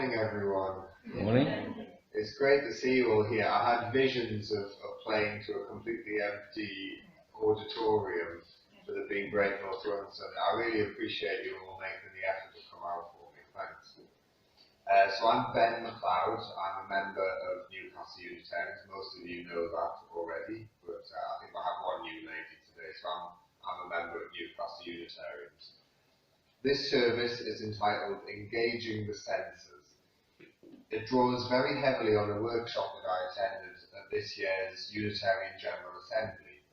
morning, everyone. Morning. It's great to see you all here. I had visions of playing to a completely empty auditorium for the Big Great North Runs, and I really appreciate you all making the effort to come out for me. Thanks. So I'm Ben Macleod. I'm a member of Newcastle Unitarians. Most of you know that already, but I think I have one new lady today, so I'm a member of Newcastle Unitarians. This service is entitled Engaging the Senses. It draws very heavily on a workshop that I attended at this year's Unitarian General Assembly.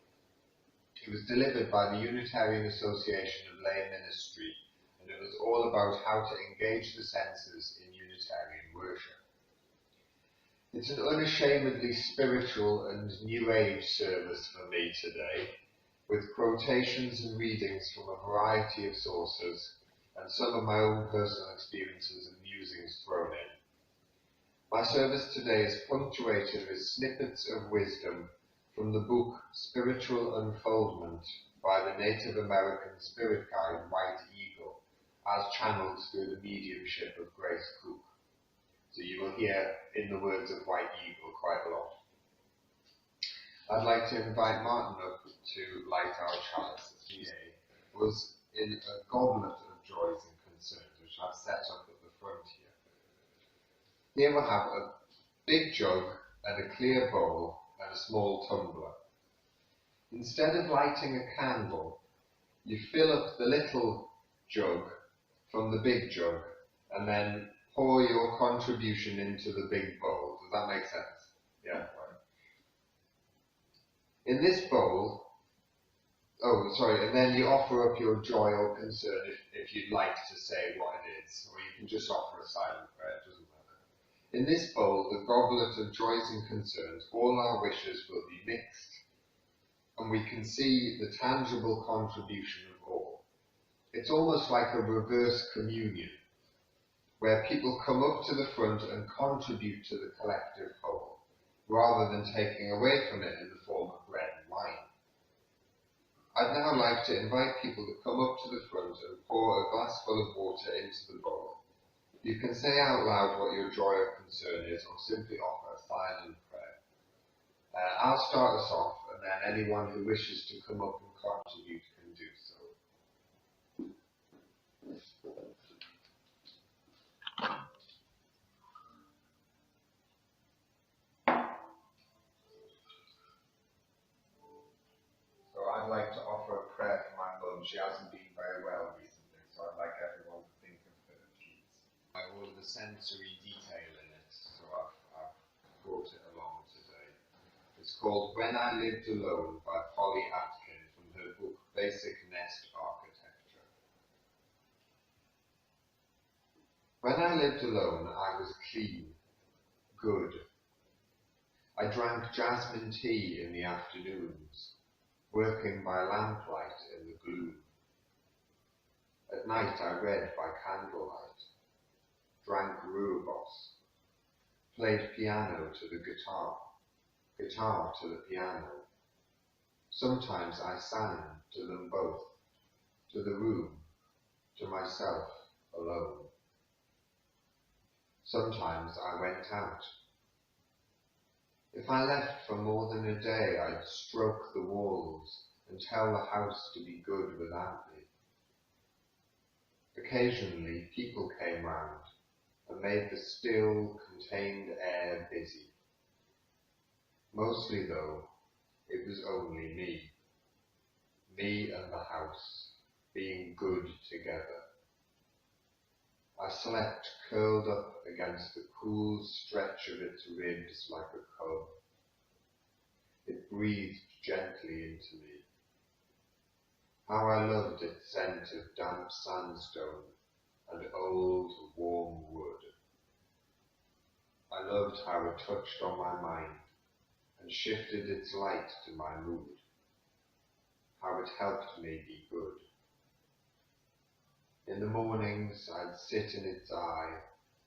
It was delivered by the Unitarian Association of Lay Ministry, and it was all about how to engage the senses in Unitarian worship. It's an unashamedly spiritual and New Age service for me today, with quotations and readings from a variety of sources, and some of my own personal experiences and musings thrown in. My service today is punctuated with snippets of wisdom from the book Spiritual Unfoldment by the Native American spirit guide White Eagle, as channeled through the mediumship of Grace Cook. So you will hear, in the words of White Eagle, quite a lot. I'd like to invite Martin up to light our chalice. He was in a goblet of joys and concerns, which I've set up at the front here. Here we'll have a big jug and a clear bowl and a small tumbler. Instead of lighting a candle, you fill up the little jug from the big jug and then pour your contribution into the big bowl. Does that make sense? Yeah. In this bowl, and then you offer up your joy or concern if you'd like to say what it is, or you can just offer a silent prayer, it doesn't matter. In this bowl, the goblet of joys and concerns, all our wishes will be mixed, and we can see the tangible contribution of all. It's almost like a reverse communion, where people come up to the front and contribute to the collective whole, rather than taking away from it in the form of bread and wine. I'd now like to invite people to come up to the front and pour a glass full of water into the bowl. You can say out loud what your joy or concern is, or simply offer a silent prayer. I'll start us off, and then anyone who wishes to come up and contribute can do so. I'd like to offer a prayer for my mum. She hasn't been very well recently, so I'd like everyone to think of her, please. All of the sensory detail in it, so I've brought it along today. It's called When I Lived Alone by Tolle Atkins from her book Basic Nest Architecture. When I lived alone, I was clean, good. I drank jasmine tea in the afternoons, working by lamplight in the gloom. At night I read by candlelight, drank rooibos, played piano to the guitar, guitar to the piano. Sometimes I sang to them both, to the room, to myself alone. Sometimes I went out. If I left for more than a day, I'd stroke the walls and tell the house to be good without me. Occasionally, people came round and made the still, contained air busy. Mostly, though, it was only me and the house, being good together. I slept curled up against the cool stretch of its ribs like a cub. It breathed gently into me. How I loved its scent of damp sandstone and old warm wood. I loved how it touched on my mind and shifted its light to my mood, how it helped me be good. In the mornings I'd sit in its eye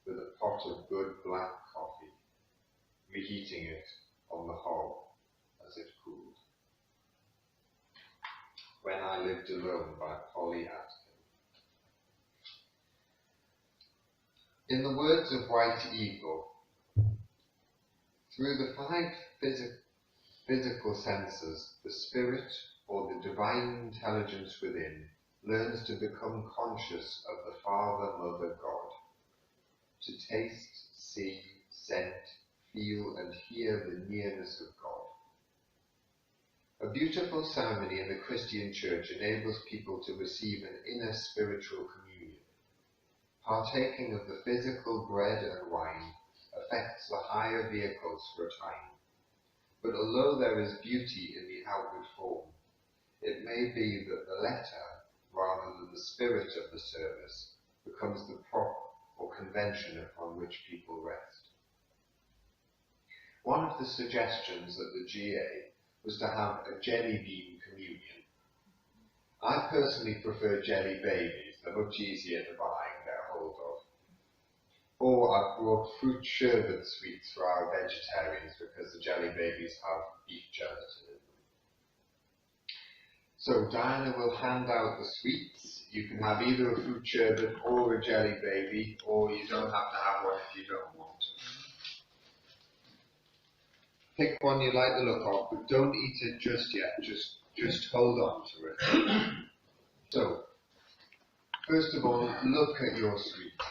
with a pot of good black coffee, reheating it on the hob as it cooled. When I Lived Alone by Tolle Atkins. In the words of White Eagle, through the five physical senses, the spirit, or the divine intelligence within, learns to become conscious of the Father, Mother, God, to taste, see, scent, feel and hear the nearness of God. A beautiful ceremony in the Christian Church enables people to receive an inner spiritual communion. Partaking of the physical bread and wine affects the higher vehicles for a time, but although there is beauty in the outward form, it may be that the letter, rather than the spirit of the service, becomes the prop or convention upon which people rest. One of the suggestions at the GA was to have a jelly bean communion. I personally prefer jelly babies, they're much easier to buy and get hold of. Or I've brought fruit sherbet sweets for our vegetarians because the jelly babies have beef gelatin in them. So Diana will hand out the sweets. You can have either a fruit sherbet or a jelly baby, or you don't have to have one if you don't want. Pick one you like the look of, but don't eat it just yet. Just hold on to it. So, first of all, look at your sweet.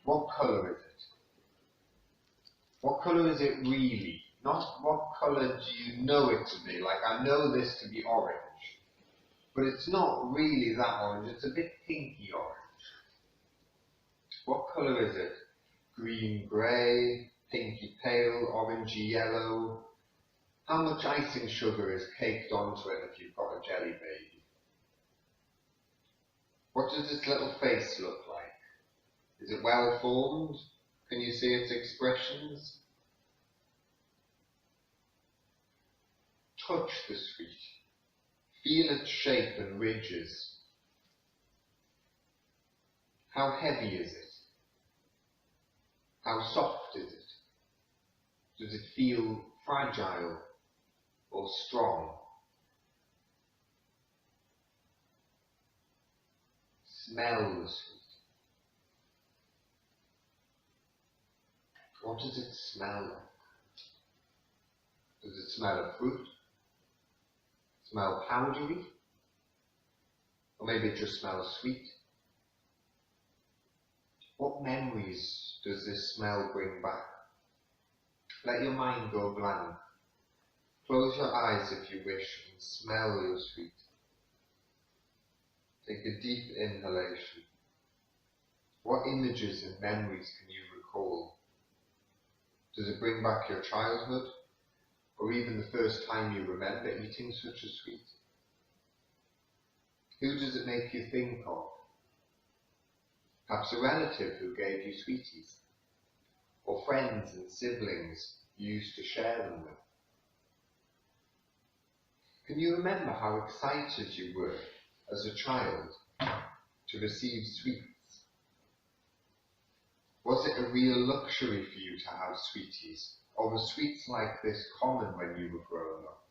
What colour is it? What colour is it really? Not what colour do you know it to be. Like, I know this to be orange. But it's not really that orange, it's a bit pinky orange. What colour is it? Green grey, pinky pale, orangey yellow. How much icing sugar is caked onto it if you've got a jelly baby? What does its little face look like? Is it well formed? Can you see its expressions? Touch the sweet. Feel its shape and ridges. How heavy is it? How soft is it? Does it feel fragile or strong? Smell the sweet. What does it smell like? Does it smell of fruit? Smell powdery? Or maybe it just smells sweet? What memories does this smell bring back? Let your mind go blank. Close your eyes if you wish and smell your sweet. Take a deep inhalation. What images and memories can you recall? Does it bring back your childhood? Or even the first time you remember eating such a sweet? Who does it make you think of? Perhaps a relative who gave you sweeties, or friends and siblings you used to share them with. Can you remember how excited you were as a child to receive sweets? Was it a real luxury for you to have sweeties, or were sweets like this common when you were growing up?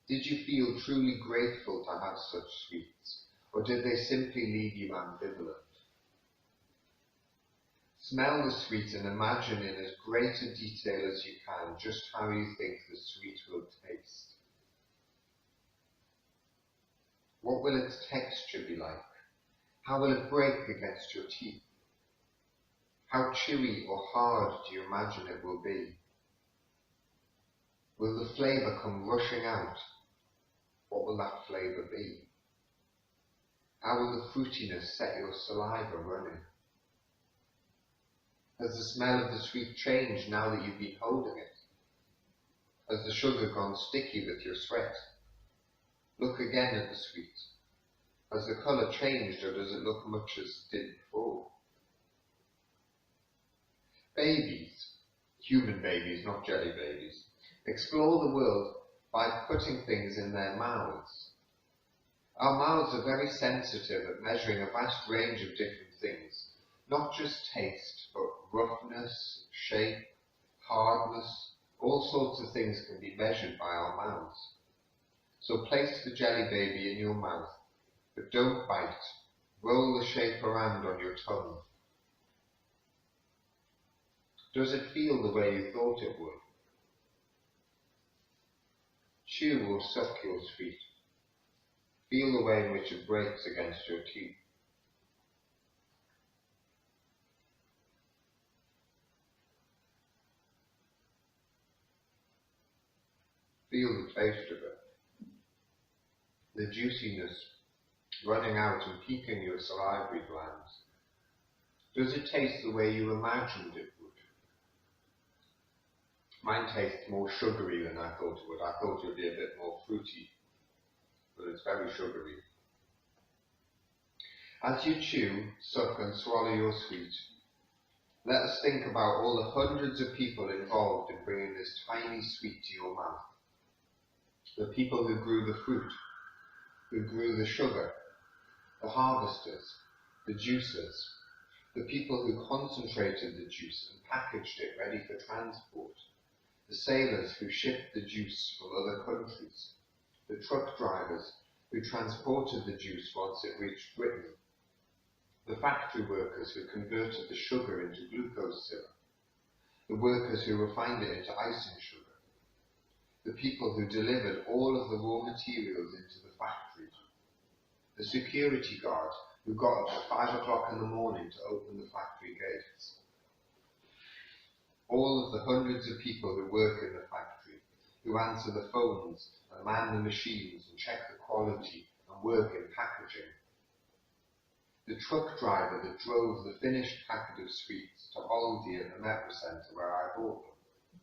Did you feel truly grateful to have such sweets, or did they simply leave you ambivalent? Smell the sweet and imagine in as great a detail as you can just how you think the sweet will taste. What will its texture be like? How will it break against your teeth? How chewy or hard do you imagine it will be? Will the flavour come rushing out? What will that flavour be? How will the fruitiness set your saliva running? Has the smell of the sweet changed now that you've been holding it? Has the sugar gone sticky with your sweat? Look again at the sweet. Has the colour changed, or does it look much as it did before? Babies, human babies, not jelly babies, explore the world by putting things in their mouths. Our mouths are very sensitive at measuring a vast range of different things, not just taste, but roughness, shape, hardness. All sorts of things can be measured by our mouths. So place the jelly baby in your mouth, but don't bite. Roll the shape around on your tongue. Does it feel the way you thought it would? Chew or suck your sweet. Feel the way in which it breaks against your teeth. Feel the taste of it. The juiciness running out and peaking your salivary glands. Does it taste the way you imagined it would? Mine tastes more sugary than I thought it would. I thought it would be a bit more fruity, but it's very sugary. As you chew, suck and swallow your sweet, let us think about all the hundreds of people involved in bringing this tiny sweet to your mouth. The people who grew the fruit, who grew the sugar, the harvesters, the juicers, the people who concentrated the juice and packaged it ready for transport, the sailors who shipped the juice from other countries, the truck drivers who transported the juice once it reached Britain, the factory workers who converted the sugar into glucose syrup, the workers who refined it into icing sugar, the people who delivered all of the raw materials into the factory, the security guard who got up at 5 o'clock in the morning to open the factory gates, all of the hundreds of people who work in the factory, who answer the phones and man the machines and check the quality and work in packaging, the truck driver that drove the finished packet of sweets to Aldi at the Metro Centre where I bought them,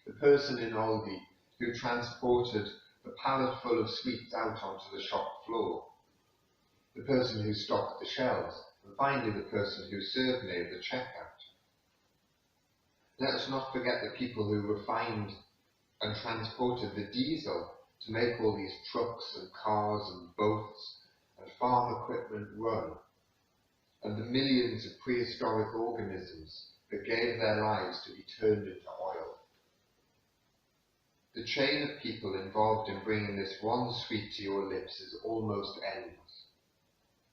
the person in Aldi who transported the pallet full of sweets out onto the shop floor, the person who stocked the shelves, and finally the person who served me at the checkout. Let us not forget the people who refined and transported the diesel to make all these trucks and cars and boats and farm equipment run, and the millions of prehistoric organisms that gave their lives to be turned into oil. The chain of people involved in bringing this one sweet to your lips is almost endless.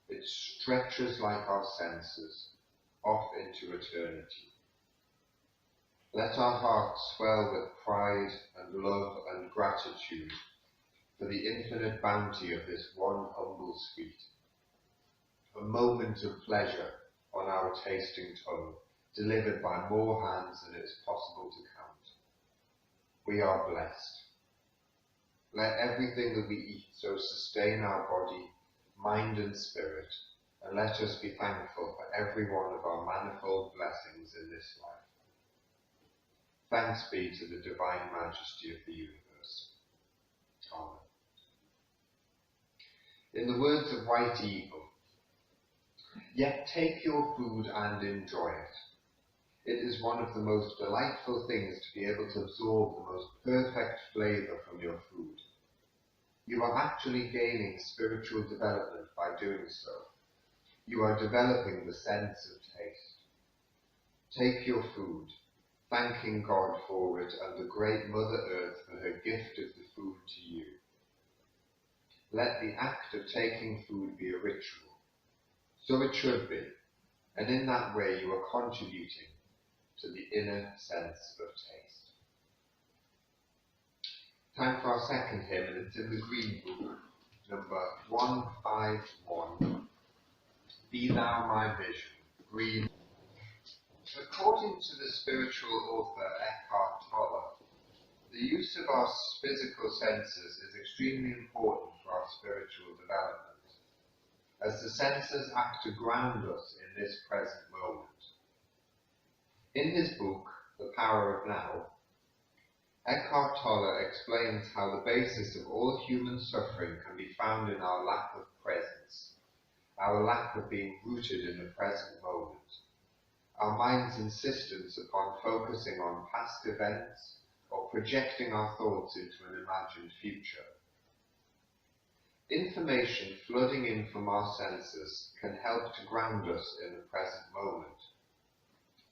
It stretches like our senses, off into eternity. Let our hearts swell with pride and love and gratitude for the infinite bounty of this one humble sweet, a moment of pleasure on our tasting tongue, delivered by more hands than it is possible to count. We are blessed. Let everything that we eat so sustain our body, mind and spirit, and let us be thankful for every one of our manifold blessings in this life. Thanks be to the divine majesty of the universe. Amen. In the words of White Eagle, yet take your food and enjoy it. It is one of the most delightful things to be able to absorb the most perfect flavour from your food. You are actually gaining spiritual development by doing so. You are developing the sense of taste. Take your food, thanking God for it and the great Mother Earth for her gift of the food to you. Let the act of taking food be a ritual. So it should be, and in that way you are contributing to the inner sense of taste. Time for our second hymn, and it's in the Green Book, number 151. Be Thou My Vision, Green. According to the spiritual author Echkhart Tolle, the use of our physical senses is extremely important for our spiritual development, as the senses act to ground us in this present moment. In his book, The Power of Now, Echkhart Tolle explains how the basis of all human suffering can be found in our lack of presence, our lack of being rooted in the present moment, our mind's insistence upon focusing on past events or projecting our thoughts into an imagined future. Information flooding in from our senses can help to ground us in the present moment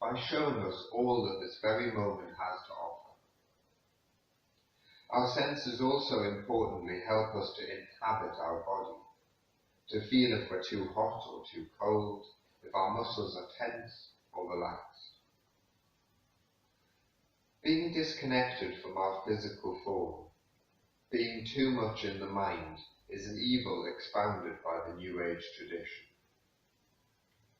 by showing us all that this very moment has to offer. Our senses also importantly help us to inhabit our body, to feel if we're too hot or too cold, if our muscles are tense or relaxed. Being disconnected from our physical form, being too much in the mind, is an evil expounded by the New Age tradition.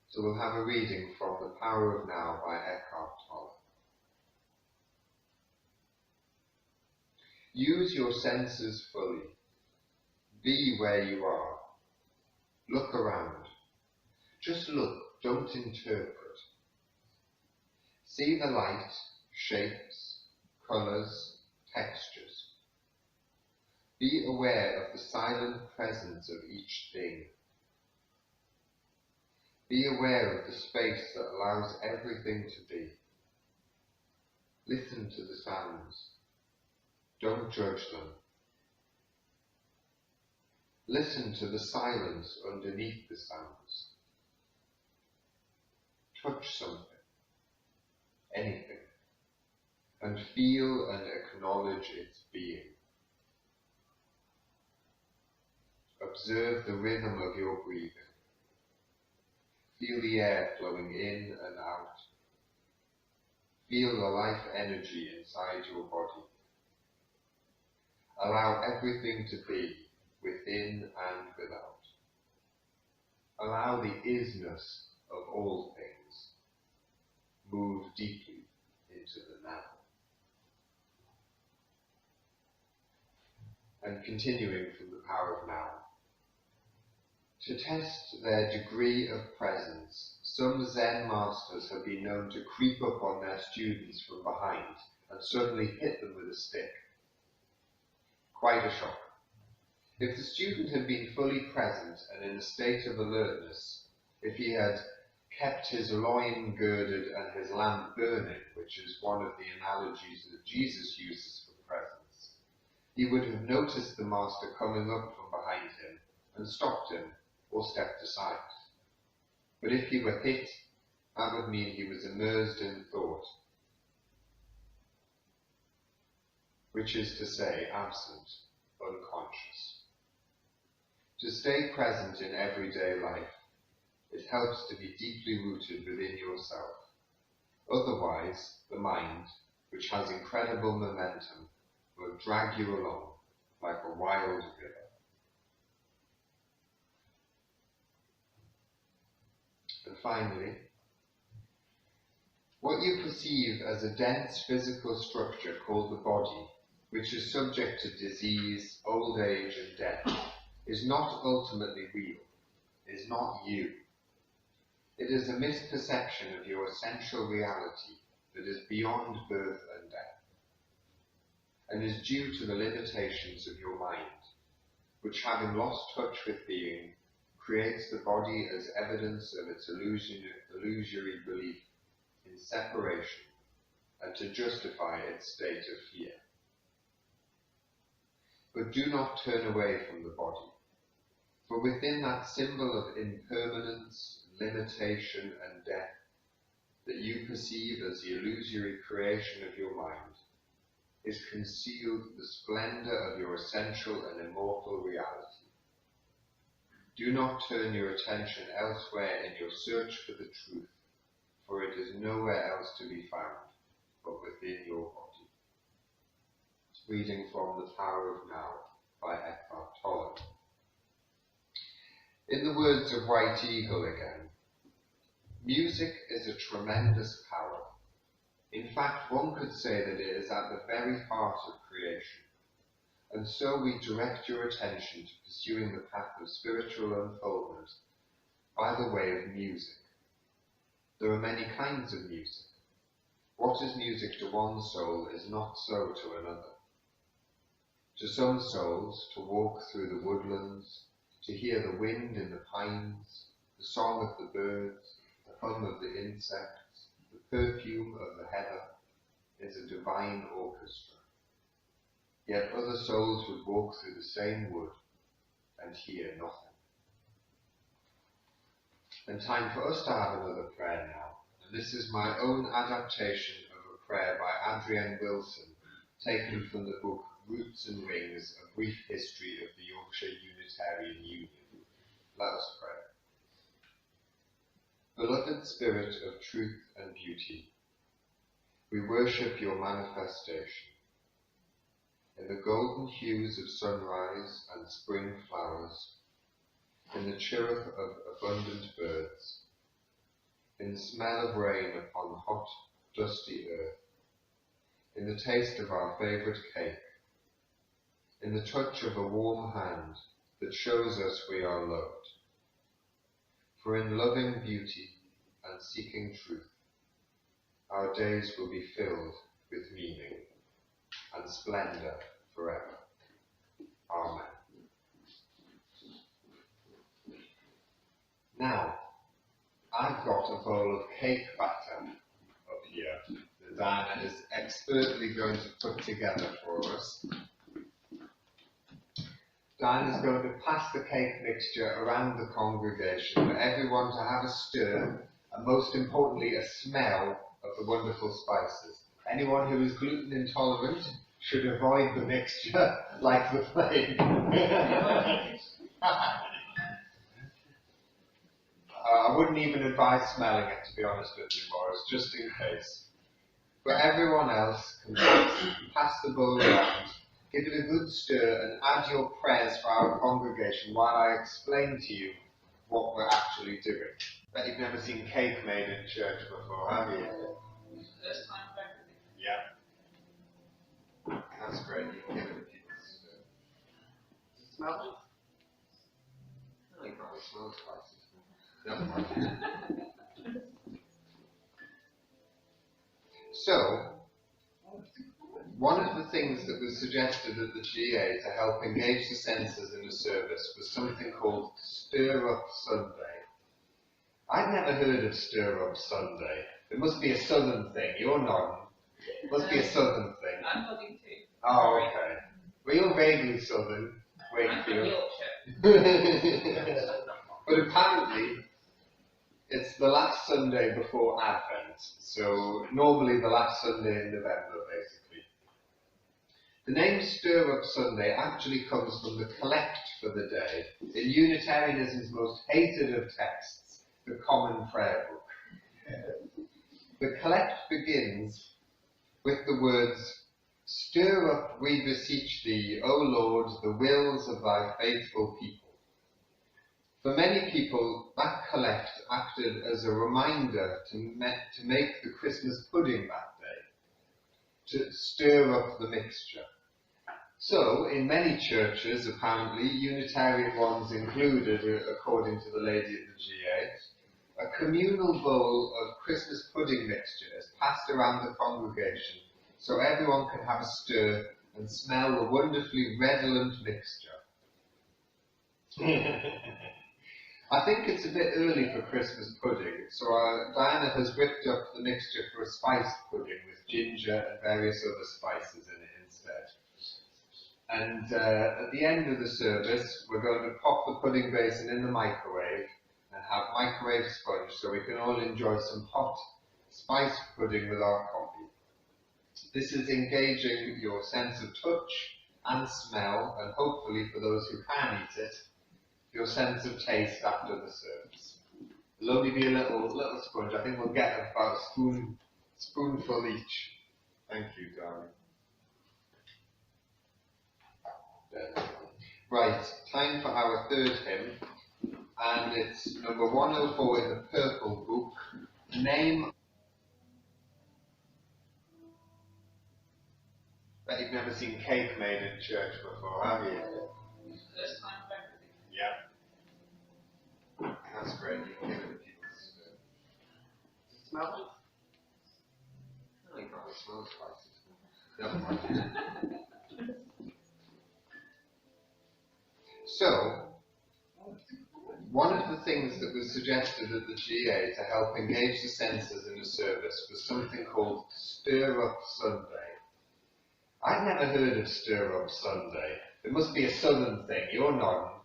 So we'll have a reading from The Power of Now by Echkhart Tolle. Use your senses fully. Be where you are. Look around. Just look, don't interpret. See the light, shapes, colours, textures. Be aware of the silent presence of each thing. Be aware of the space that allows everything to be. Listen to the sounds. Don't judge them. Listen to the silence underneath the sounds. Touch something, anything, and feel and acknowledge its being. Observe the rhythm of your breathing. Feel the air flowing in and out. Feel the life energy inside your body. Allow everything to be, within and without. Allow the isness of all things. Move deeply into the now. And continuing from The Power of Now. To test their degree of presence, some Zen masters have been known to creep up on their students from behind and suddenly hit them with a stick. Quite a shock. If the student had been fully present and in a state of alertness, if he had kept his loin girded and his lamp burning, which is one of the analogies that Jesus uses for presence, he would have noticed the master coming up from behind him and stopped him or stepped aside. But if he were hit, that would mean he was immersed in thought, which is to say, absent, unconscious. To stay present in everyday life, it helps to be deeply rooted within yourself. Otherwise, the mind, which has incredible momentum, will drag you along like a wild river. And finally, what you perceive as a dense physical structure called the body, which is subject to disease, old age and death, is not ultimately real, is not you. It is a misperception of your essential reality that is beyond birth and death, and is due to the limitations of your mind, which, having lost touch with being, creates the body as evidence of its illusory belief in separation and to justify its state of fear. But do not turn away from the body, for within that symbol of impermanence, limitation and death that you perceive as the illusory creation of your mind is concealed the splendor of your essential and immortal reality. Do not turn your attention elsewhere in your search for the truth, for it is nowhere else to be found but within your body. Reading from The Power of Now by Echkhart Tolle. In the words of White Eagle again, music is a tremendous power. In fact, one could say that it is at the very heart of creation. And so we direct your attention to pursuing the path of spiritual unfoldment by the way of music. There are many kinds of music. What is music to one soul is not so to another. To some souls, to walk through the woodlands, to hear the wind in the pines, the song of the birds, the hum of the insects, the perfume of the heather, is a divine orchestra. Yet other souls would walk through the same wood and hear nothing. And time for us to have another prayer now. And this is my own adaptation of a prayer by Andrea Wilson, taken from the book Roots and Rings, A Brief History of the Yorkshire Unitarian Union. Let us pray. Beloved Spirit of truth and beauty, We worship your manifestation. In the golden hues of sunrise and spring flowers, in the chirrup of abundant birds, in the smell of rain upon hot, dusty earth, in the taste of our favourite cake, in the touch of a warm hand that shows us we are loved. For in loving beauty and seeking truth, our days will be filled with meaning and splendour forever. Amen. Now, I've got a bowl of cake batter up here that Diana is expertly going to put together for us. Diana is going to pass the cake mixture around the congregation for everyone to have a stir and, most importantly, a smell of the wonderful spices. Anyone who is gluten intolerant should avoid the mixture like the plague. I wouldn't even advise smelling it, to be honest with you, Morris, just in case. But everyone else can pass the bowl around, give it a good stir, and add your prayers for our congregation while I explain to you what we're actually doing. Bet you've never seen cake made in church before, have you? First time for everything. Yeah. That's great. You can give it a few stir. Does it smell good? Oh, you probably smell spices. Never mind. So, one of the things that was suggested at the GA to help engage the senses in a service was something called Stir Up Sunday. I'd never heard of Stir Up Sunday. It must be a southern thing. You're nodding. It must be a southern thing. I'm nodding too. Oh, okay. Well, you're vaguely southern. I'm from Wakefield. Yorkshire. But apparently, it's the last Sunday before Advent, so normally the last Sunday in November, basically. The name Stir Up Sunday actually comes from the collect for the day in Unitarianism's most hated of texts, the Common Prayer Book. The collect begins with the words, "Stir up, we beseech thee, O Lord, the wills of thy faithful people." For many people, that collect acted as a reminder to make the Christmas pudding that day, to stir up the mixture. So, in many churches, apparently, Unitarian ones included, according to the lady at the GA, a communal bowl of Christmas pudding mixture is passed around the congregation so everyone can have a stir and smell the wonderfully redolent mixture. I think it's a bit early for Christmas pudding, so Diana has whipped up the mixture for a spiced pudding with ginger and various other spices in it instead. And at the end of the service, we're going to pop the pudding basin in the microwave and have microwave sponge so we can all enjoy some hot, spiced pudding with our coffee. This is engaging your sense of touch and smell, and hopefully for those who can eat it, your sense of taste after the service. It'll only be a little sponge. I think we'll get about a spoonful each. Thank you, darling. There. Right, time for our third hymn, and it's number 104 in the purple book. Name. Bet you've never seen cake made in church before, have you? First time for everything. Yeah. That's great. You can give it a few stir. Does it smell good? Oh, you probably smell spices. Never mind. So, one of the things that was suggested at the GA to help engage the senses in a service was something called Stir Up Sunday. I'd never heard of Stir Up Sunday. It must be a southern thing. You're nodding.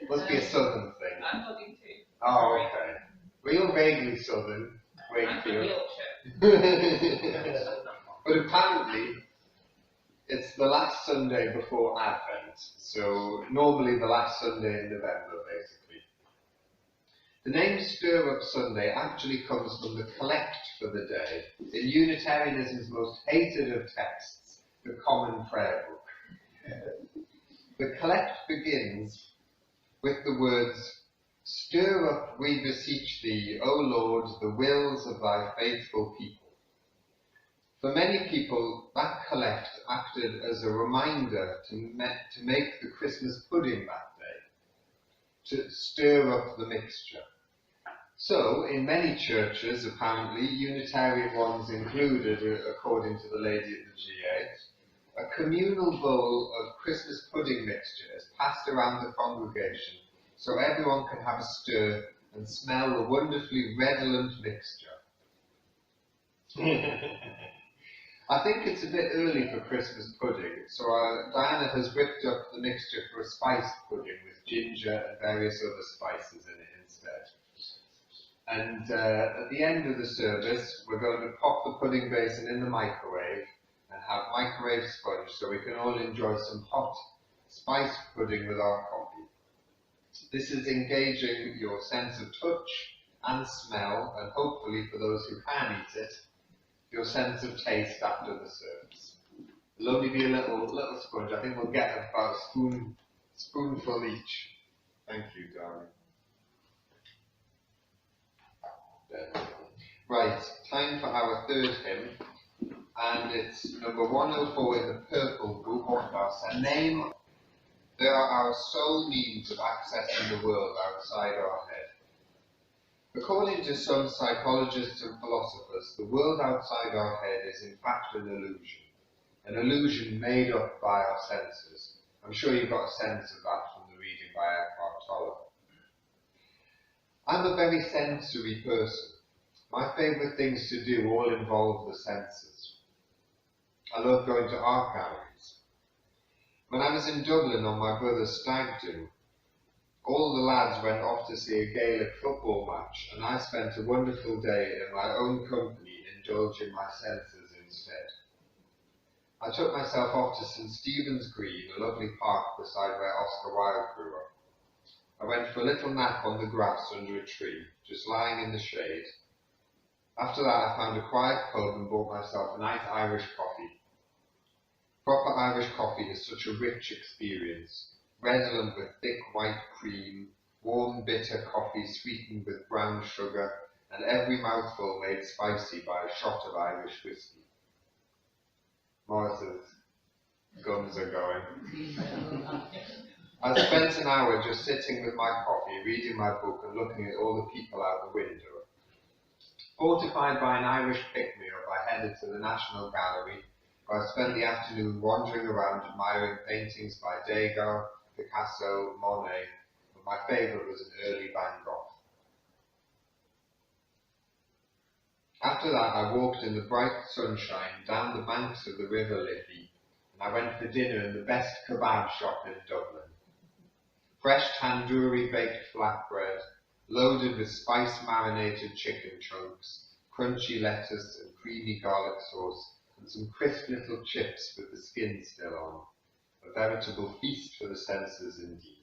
It must be a southern thing. I'm nodding too. Oh, okay. Well, you're vaguely southern. I'm from Wakefield. Yorkshire. But apparently, it's the last Sunday before Advent, so normally the last Sunday in November, basically. The name Stir Up Sunday actually comes from the collect for the day in Unitarianism's most hated of texts, the Common Prayer Book. The collect begins with the words, "Stir up, we beseech thee, O Lord, the wills of thy faithful people." For many people, that collect acted as a reminder to make the Christmas pudding that day, to stir up the mixture. So, in many churches, apparently, Unitarian ones included, according to the lady at the GA, a communal bowl of Christmas pudding mixture is passed around the congregation so everyone can have a stir and smell the wonderfully redolent mixture. I think it's a bit early for Christmas pudding, so Diana has whipped up the mixture for a spiced pudding with ginger and various other spices in it instead. And at the end of the service, we're going to pop the pudding basin in the microwave and have microwave sponge so we can all enjoy some hot spiced pudding with our coffee. This is engaging your sense of touch and smell, and hopefully for those who can eat it, your sense of taste after the service. It'll only be a little sponge. I think we'll get about a spoonful each. Thank you, darling. Right, time for our third hymn, and it's number 104 in the purple book of our name. There are our sole means of accessing the world outside our head. According to some psychologists and philosophers, the world outside our head is in fact an illusion made up by our senses. I'm sure you've got a sense of that from the reading by Echkhart, Tolle. I'm a very sensory person. My favourite things to do all involve the senses. I love going to art galleries. When I was in Dublin on my brother's stag do, all the lads went off to see a Gaelic football match, and I spent a wonderful day in my own company indulging my senses instead. I took myself off to St Stephen's Green, a lovely park beside where Oscar Wilde grew up. I went for a little nap on the grass under a tree, just lying in the shade. After that I found a quiet pub and bought myself a nice Irish coffee. Proper Irish coffee is such a rich experience, redolent with thick white cream, warm bitter coffee sweetened with brown sugar, and every mouthful made spicy by a shot of Irish whiskey. Morris's gums are going. I spent an hour just sitting with my coffee, reading my book and looking at all the people out the window. Fortified by an Irish pick-me-up, I headed to the National Gallery, where I spent the afternoon wandering around admiring paintings by Degas, Picasso, Monet, but my favourite was an early Van Gogh. After that I walked in the bright sunshine down the banks of the River Liffey, and I went for dinner in the best kebab shop in Dublin. Fresh tandoori baked flatbread, loaded with spice-marinated chicken chunks, crunchy lettuce and creamy garlic sauce, and some crisp little chips with the skin still on. A veritable feast for the senses indeed.